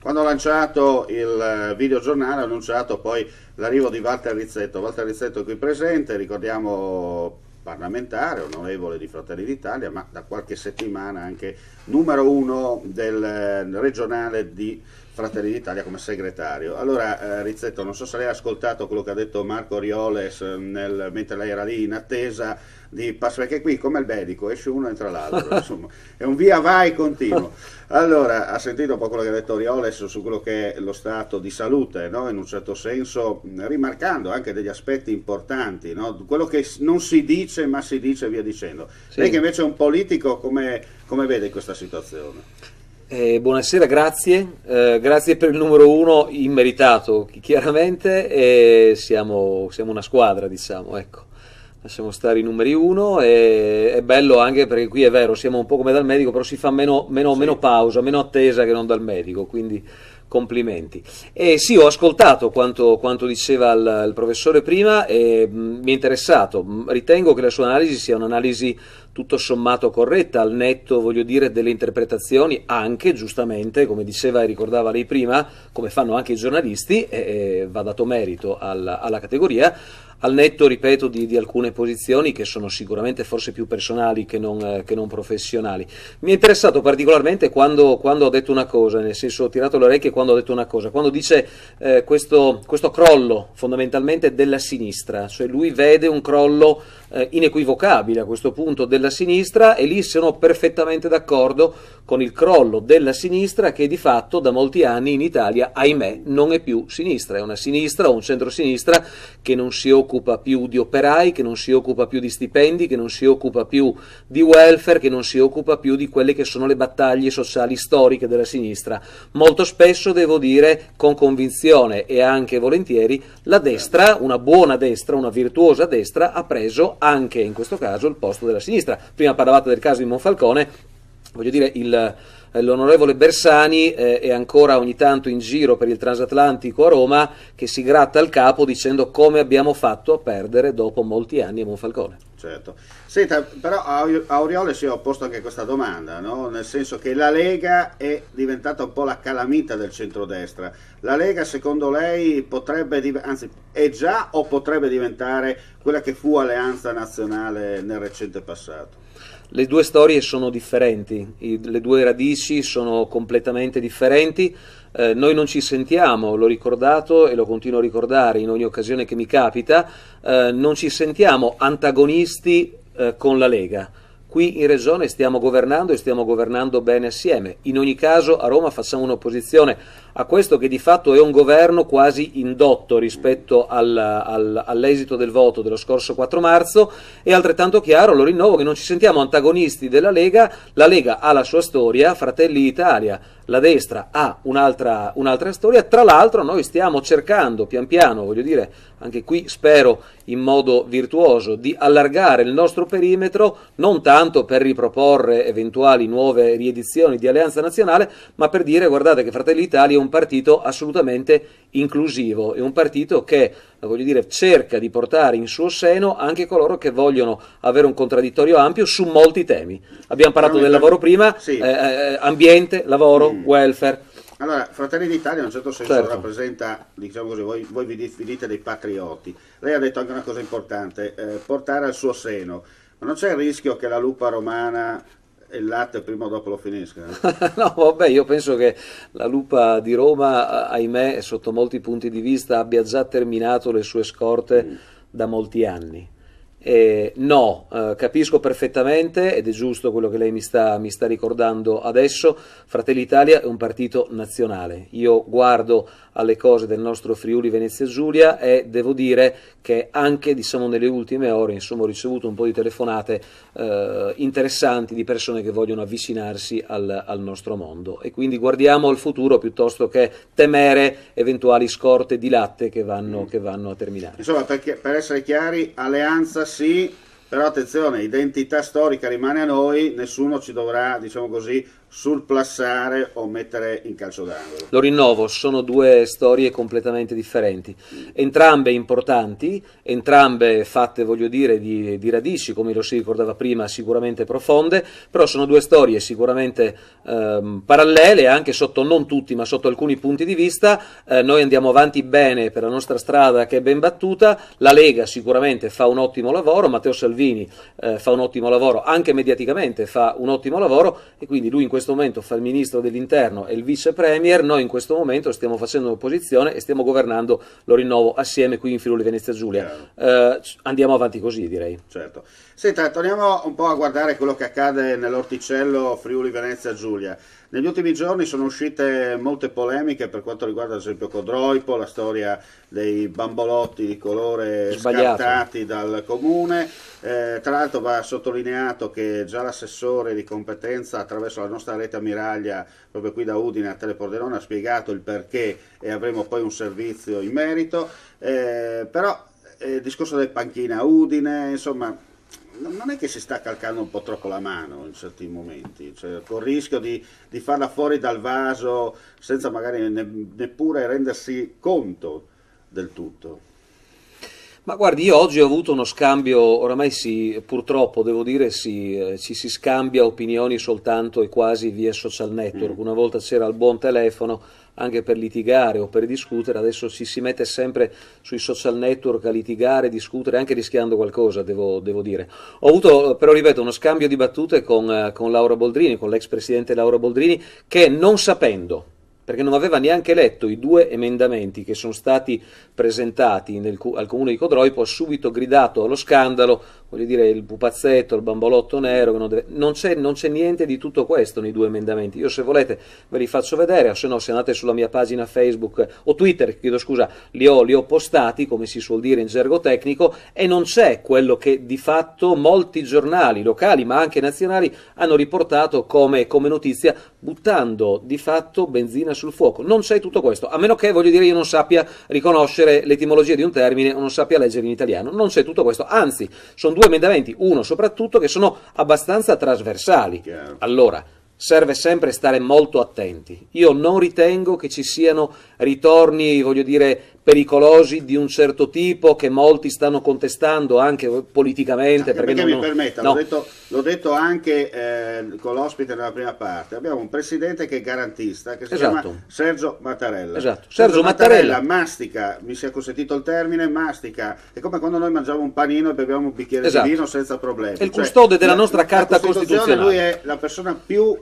Quando ho lanciato il videogiornale ho annunciato poi l'arrivo di Walter Rizzetto. Walter Rizzetto è qui presente, ricordiamo parlamentare, onorevole di Fratelli d'Italia, ma da qualche settimana anche numero uno del regionale di Fratelli d'Italia come segretario. Allora Rizzetto, non so se lei ha ascoltato quello che ha detto Marco Orioles mentre lei era lì in attesa di passare, perché qui come il medico esce uno e entra l'altro, insomma è un via vai continuo. Allora ha sentito un po' quello che ha detto Orioles su quello che è lo stato di salute, no? In un certo senso rimarcando anche degli aspetti importanti, no? Quello che non si dice ma si dice e via dicendo. Sì. Lei che invece è un politico, come vede questa situazione? Buonasera, grazie, grazie per il numero uno immeritato chiaramente, e siamo una squadra, diciamo, ecco. Lasciamo stare i numeri uno, e è bello anche perché qui è vero, siamo un po' come dal medico, però si fa meno pausa, meno attesa che non dal medico, quindi complimenti. E sì, ho ascoltato quanto diceva il professore prima e mi è interessato. Ritengo che la sua analisi sia un'analisi tutto sommato corretta, al netto, voglio dire, delle interpretazioni, anche giustamente, come diceva e ricordava lei prima, come fanno anche i giornalisti, e va dato merito alla categoria, al netto, ripeto, di alcune posizioni che sono sicuramente forse più personali che non professionali. Mi è interessato particolarmente quando ho detto una cosa, nel senso ho tirato le orecchie quando ho detto una cosa, quando dice questo crollo fondamentalmente della sinistra, cioè lui vede un crollo inequivocabile a questo punto della sinistra, e lì sono perfettamente d'accordo con il crollo della sinistra che di fatto da molti anni in Italia, ahimè, non è più sinistra, è una sinistra o un centrosinistra che non si occupa più di operai, che non si occupa più di stipendi, che non si occupa più di welfare, che non si occupa più di quelle che sono le battaglie sociali storiche della sinistra. Molto spesso, devo dire, con convinzione e anche volentieri, la destra, una buona destra, una virtuosa destra, ha preso anche in questo caso il posto della sinistra. Prima parlavate del caso di Monfalcone, voglio dire, l'onorevole Bersani è ancora ogni tanto in giro per il transatlantico a Roma, che si gratta il capo dicendo come abbiamo fatto a perdere dopo molti anni a Monfalcone. Certo. Senta, però a Oriole si è opposto anche questa domanda, no? Nel senso che la Lega è diventata un po' la calamita del centrodestra. La Lega, secondo lei, anzi è già o potrebbe diventare quella che fu Alleanza Nazionale nel recente passato? Le due storie sono differenti, le due radici sono completamente differenti. Noi non ci sentiamo, l'ho ricordato e lo continuo a ricordare in ogni occasione che mi capita, non ci sentiamo antagonisti con la Lega. Qui in Regione stiamo governando e stiamo governando bene assieme. In ogni caso a Roma facciamo un'opposizione a questo che di fatto è un governo quasi indotto rispetto all'esito del voto dello scorso 4 marzo. È altrettanto chiaro, lo rinnovo, che non ci sentiamo antagonisti della Lega. La Lega ha la sua storia, Fratelli d'Italia, la destra ha un'altra storia. Tra l'altro noi stiamo cercando pian piano, voglio dire, anche qui spero in modo virtuoso, di allargare il nostro perimetro, non tanto per riproporre eventuali nuove riedizioni di Alleanza Nazionale, ma per dire, guardate, che Fratelli d'Italia è un partito assolutamente inclusivo, è un partito che, voglio dire, cerca di portare in suo seno anche coloro che vogliono avere un contraddittorio ampio su molti temi. Abbiamo parlato del lavoro prima, sì. Ambiente, lavoro, welfare. Allora, Fratelli d'Italia in un certo senso rappresenta, diciamo così, voi vi dite dei patrioti. Lei ha detto anche una cosa importante, portare al suo seno. Ma non c'è il rischio che la lupa romana e il latte prima o dopo lo finisca? No, vabbè, io penso che la lupa di Roma, ahimè, sotto molti punti di vista, abbia già terminato le sue scorte da molti anni. No, capisco perfettamente, ed è giusto quello che lei mi sta ricordando adesso. Fratelli d'Italia è un partito nazionale. Io guardo alle cose del nostro Friuli Venezia Giulia e devo dire che anche, diciamo, nelle ultime ore, insomma, ho ricevuto un po' di telefonate interessanti di persone che vogliono avvicinarsi al nostro mondo, e quindi guardiamo al futuro piuttosto che temere eventuali scorte di latte che vanno a terminare. Insomma, per essere chiari, alleanza sì, però attenzione, identità storica rimane a noi, nessuno ci dovrà, diciamo così, surplassare o mettere in calcio d'angolo. Lo rinnovo, sono due storie completamente differenti, entrambe importanti, entrambe fatte, voglio dire, di radici, come lo si ricordava prima, sicuramente profonde, però sono due storie sicuramente parallele, anche sotto, non tutti, ma sotto alcuni punti di vista. Noi andiamo avanti bene per la nostra strada che è ben battuta, la Lega sicuramente fa un ottimo lavoro, Matteo Salvini fa un ottimo lavoro, anche mediaticamente fa un ottimo lavoro, e quindi lui in questo momento fa il ministro dell'interno e il vice premier, noi in questo momento stiamo facendo un'opposizione e stiamo governando, lo rinnovo, assieme qui in Friuli Venezia Giulia. Andiamo avanti così, direi. Certo. Senta, torniamo un po' a guardare quello che accade nell'orticello Friuli Venezia Giulia. Negli ultimi giorni sono uscite molte polemiche per quanto riguarda ad esempio Codroipo, la storia dei bambolotti di colore scartati dal comune. Tra l'altro va sottolineato che già l'assessore di competenza attraverso la nostra rete ammiraglia proprio qui da Udine a Telepordenone ha spiegato il perché e avremo poi un servizio in merito, però il discorso delle panchine a Udine, insomma, non è che si sta calcando un po' troppo la mano in certi momenti, cioè, con il rischio di farla fuori dal vaso senza magari neppure rendersi conto del tutto. Ma guardi, io oggi ho avuto uno scambio, oramai purtroppo devo dire ci si scambia opinioni soltanto e quasi via social network. Una volta c'era il buon telefono anche per litigare o per discutere, adesso ci si mette sempre sui social network a litigare, discutere, anche rischiando qualcosa, devo dire. Ho avuto, però ripeto, uno scambio di battute con Laura Boldrini, con l'ex presidente Laura Boldrini, che non sapendo, perché non aveva neanche letto i due emendamenti che sono stati presentati al comune di Codroipo, ha subito gridato allo scandalo, voglio dire, il pupazzetto, il bambolotto nero, che non c'è niente di tutto questo nei due emendamenti. Io, se volete, ve li faccio vedere, o se no, se andate sulla mia pagina Facebook o Twitter, chiedo scusa, li ho postati, come si suol dire in gergo tecnico, e non c'è quello che di fatto molti giornali locali, ma anche nazionali, hanno riportato come notizia, buttando di fatto benzina sul fuoco. Non c'è tutto questo, a meno che, voglio dire, io non sappia riconoscere l'etimologia di un termine o non sappia leggere in italiano. Non c'è tutto questo, anzi, sono due emendamenti, uno soprattutto, che sono abbastanza trasversali. Chiaro. Allora, serve sempre stare molto attenti. Io non ritengo che ci siano ritorni, voglio dire, pericolosi di un certo tipo che molti stanno contestando anche politicamente. Perché mi permetta, no. L'ho detto anche con l'ospite nella prima parte, abbiamo un presidente che è garantista, che si chiama Sergio Mattarella. Esatto. Sergio Mattarella mastica, mi sia consentito il termine, mastica, è come quando noi mangiamo un panino e beviamo un bicchiere di vino senza problemi. È il custode della nostra carta costituzionale. Lui è la persona più...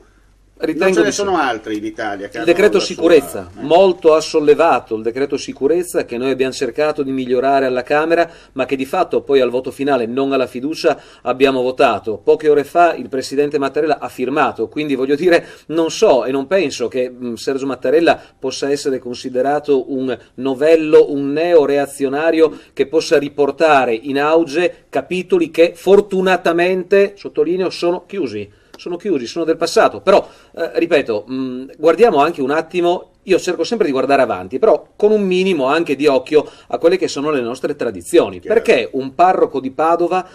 non ce ne sono altri in Italia. Che il decreto sicurezza, molto ha sollevato il decreto sicurezza, che noi abbiamo cercato di migliorare alla Camera, ma che di fatto poi al voto finale, non alla fiducia, abbiamo votato. Poche ore fa il presidente Mattarella ha firmato, quindi voglio dire, non so e non penso che Sergio Mattarella possa essere considerato un novello, un neo-reazionario che possa riportare in auge capitoli che fortunatamente, sottolineo, sono chiusi, sono del passato. Però, ripeto, guardiamo anche un attimo, io cerco sempre di guardare avanti, però con un minimo anche di occhio a quelle che sono le nostre tradizioni. Chiaro. Perché un parroco di Padova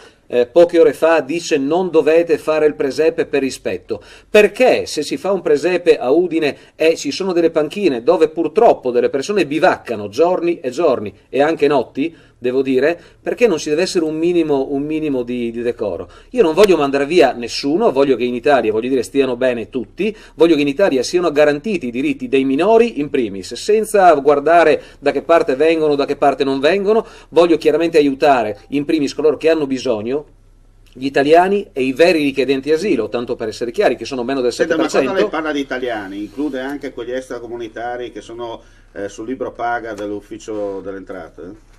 poche ore fa dice non dovete fare il presepe per rispetto? Perché se si fa un presepe a Udine e ci sono delle panchine dove purtroppo delle persone bivaccano giorni e giorni e anche notti, devo dire, perché non ci deve essere un minimo di decoro? Io non voglio mandare via nessuno, voglio che in Italia, voglio dire, stiano bene tutti, voglio che in Italia siano garantiti i diritti dei minori in primis, senza guardare da che parte vengono, da che parte non vengono. Voglio chiaramente aiutare in primis coloro che hanno bisogno, gli italiani e i veri richiedenti asilo, tanto per essere chiari, che sono meno del 7%. Ma quando lei parla di italiani, include anche quegli extracomunitari che sono sul libro paga dell'ufficio delle entrate?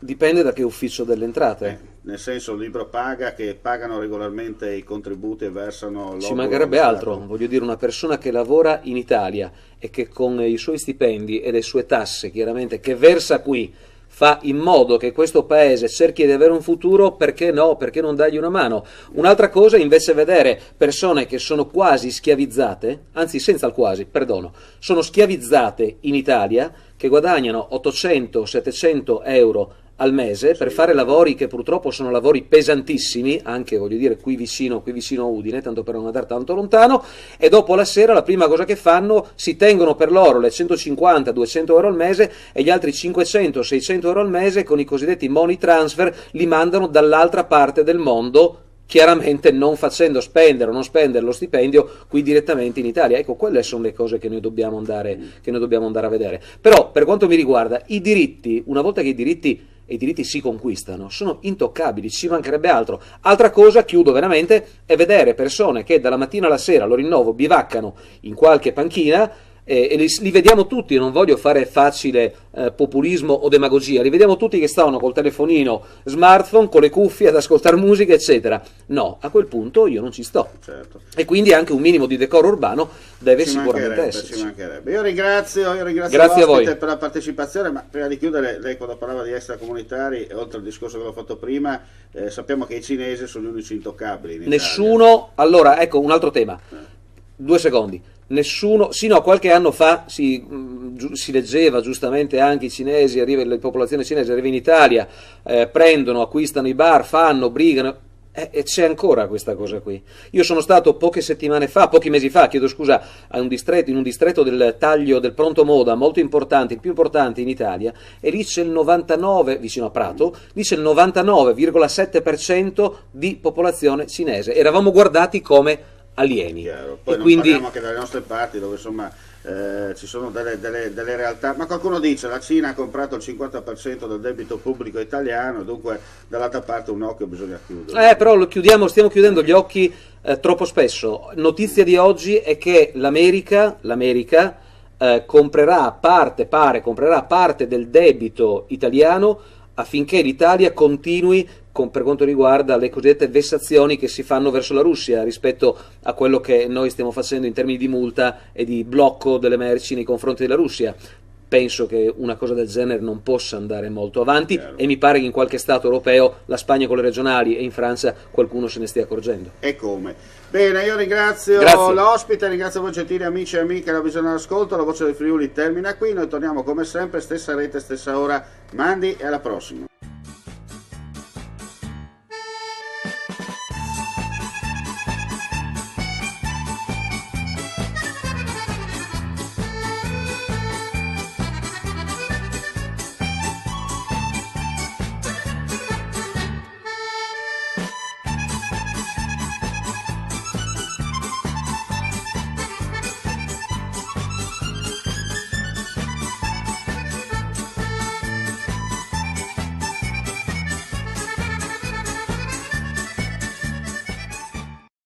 Dipende da che ufficio delle entrate. Nel senso, il libro paga, che pagano regolarmente i contributi e versano... Ci mancherebbe altro, voglio dire, una persona che lavora in Italia e che con i suoi stipendi e le sue tasse, chiaramente, che versa qui, fa in modo che questo paese cerchi di avere un futuro, perché no? Perché non dargli una mano? Un'altra cosa è invece vedere persone che sono quasi schiavizzate, anzi senza il quasi, perdono, sono schiavizzate in Italia, che guadagnano 800-700 euro al mese per fare lavori che purtroppo sono lavori pesantissimi, anche voglio dire qui vicino a Udine, tanto per non andare tanto lontano, e dopo la sera la prima cosa che fanno, si tengono per loro le 150-200 euro al mese e gli altri 500-600 euro al mese con i cosiddetti money transfer li mandano dall'altra parte del mondo, chiaramente non facendo spendere o non spendere lo stipendio qui direttamente in Italia. Ecco, quelle sono le cose che noi dobbiamo andare a vedere. Però, per quanto mi riguarda, i diritti, una volta che i diritti si conquistano, sono intoccabili, ci mancherebbe altro. Altra cosa, chiudo veramente, è vedere persone che dalla mattina alla sera, lo rinnovo, bivaccano in qualche panchina, e li vediamo tutti, non voglio fare facile populismo o demagogia, li vediamo tutti che stavano col telefonino smartphone, con le cuffie ad ascoltare musica eccetera. No, a quel punto io non ci sto, certo. E quindi anche un minimo di decoro urbano deve sicuramente esserci. Ci mancherebbe. Io ringrazio Grazie a voi per la partecipazione, ma prima di chiudere, lei quando parlava di extracomunitari, oltre al discorso che l'ho fatto prima, sappiamo che i cinesi sono gli unici intoccabili in Nessuno, allora ecco un altro tema, 2 secondi. Nessuno, sino a qualche anno fa si leggeva giustamente anche i cinesi, la popolazione cinese arriva in Italia, prendono, acquistano i bar, fanno, brigano, e c'è ancora questa cosa qui. Io sono stato pochi mesi fa, chiedo scusa, in un distretto del taglio del pronto moda molto importante, il più importante in Italia, e lì c'è il 99, vicino a Prato, lì c'è il 99,7% di popolazione cinese. Eravamo guardati come alieni. Poi e non quindi parliamo anche dalle nostre parti dove insomma ci sono delle realtà, ma qualcuno dice la Cina ha comprato il 50% del debito pubblico italiano, dunque dall'altra parte un occhio bisogna chiudere. Però stiamo chiudendo gli occhi troppo spesso. Notizia di oggi è che l'America comprerà parte del debito italiano affinché l'Italia continui per quanto riguarda le cosiddette vessazioni che si fanno verso la Russia rispetto a quello che noi stiamo facendo in termini di multa e di blocco delle merci nei confronti della Russia. Penso che una cosa del genere non possa andare molto avanti, e mi pare che in qualche Stato europeo, la Spagna con le regionali e in Francia, qualcuno se ne stia accorgendo. E come? Bene, io ringrazio l'ospite, ringrazio voi gentili amici e amiche della Visione all'Ascolto. La Voce del Friuli termina qui, noi torniamo come sempre, stessa rete, stessa ora, mandi, e alla prossima.